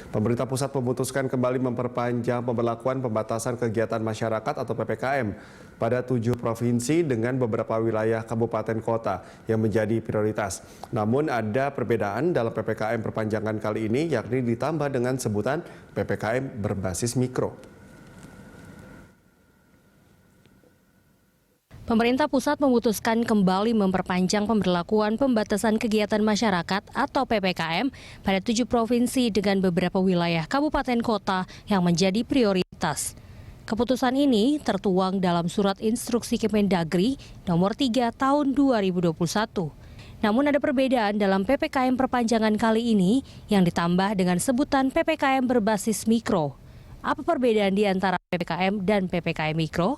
Pemerintah pusat memutuskan kembali memperpanjang pemberlakuan pembatasan kegiatan masyarakat atau PPKM pada 7 provinsi dengan beberapa wilayah kabupaten kota yang menjadi prioritas. Namun ada perbedaan dalam PPKM perpanjangan kali ini, yakni ditambah dengan sebutan PPKM berbasis mikro. Pemerintah pusat memutuskan kembali memperpanjang pemberlakuan pembatasan kegiatan masyarakat atau PPKM pada 7 provinsi dengan beberapa wilayah kabupaten kota yang menjadi prioritas. Keputusan ini tertuang dalam Surat Instruksi Kemendagri nomor 3 tahun 2021. Namun ada perbedaan dalam PPKM perpanjangan kali ini yang ditambah dengan sebutan PPKM berbasis mikro. Apa perbedaan di antara PPKM dan PPKM mikro?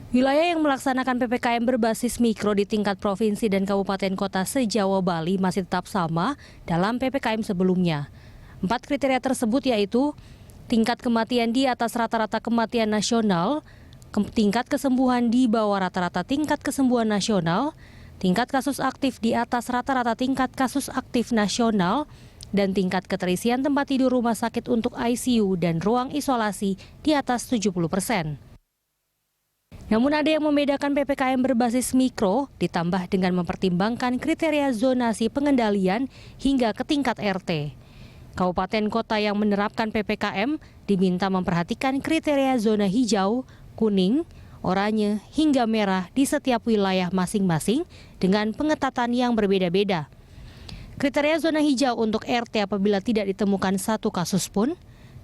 Wilayah yang melaksanakan PPKM berbasis mikro di tingkat provinsi dan kabupaten kota se-Jawa Bali masih tetap sama dalam PPKM sebelumnya. 4 kriteria tersebut yaitu tingkat kematian di atas rata-rata kematian nasional, tingkat kesembuhan di bawah rata-rata tingkat kesembuhan nasional, tingkat kasus aktif di atas rata-rata tingkat kasus aktif nasional, dan tingkat keterisian tempat tidur rumah sakit untuk ICU dan ruang isolasi di atas 70%. Namun ada yang membedakan PPKM berbasis mikro ditambah dengan mempertimbangkan kriteria zonasi pengendalian hingga ke tingkat RT. Kabupaten kota yang menerapkan PPKM diminta memperhatikan kriteria zona hijau, kuning, oranye, hingga merah di setiap wilayah masing-masing dengan pengetatan yang berbeda-beda. Kriteria zona hijau untuk RT apabila tidak ditemukan satu kasus pun,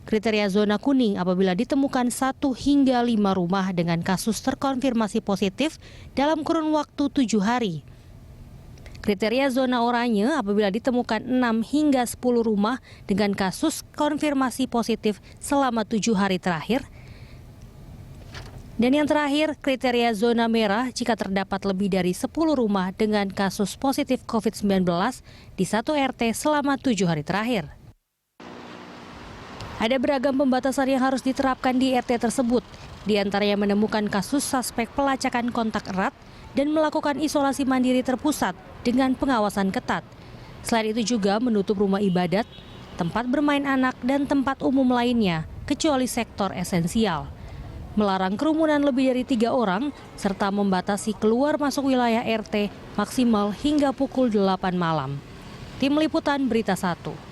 kriteria zona kuning apabila ditemukan 1 hingga 5 rumah dengan kasus terkonfirmasi positif dalam kurun waktu 7 hari. Kriteria zona oranye apabila ditemukan 6 hingga 10 rumah dengan kasus konfirmasi positif selama 7 hari terakhir. Dan yang terakhir, kriteria zona merah jika terdapat lebih dari 10 rumah dengan kasus positif COVID-19 di satu RT selama 7 hari terakhir. Ada beragam pembatasan yang harus diterapkan di RT tersebut, di antaranya menemukan kasus suspek pelacakan kontak erat dan melakukan isolasi mandiri terpusat dengan pengawasan ketat. Selain itu juga menutup rumah ibadat, tempat bermain anak, dan tempat umum lainnya, kecuali sektor esensial. Melarang kerumunan lebih dari 3 orang, serta membatasi keluar masuk wilayah RT maksimal hingga pukul 8 malam. Tim Liputan Berita 1.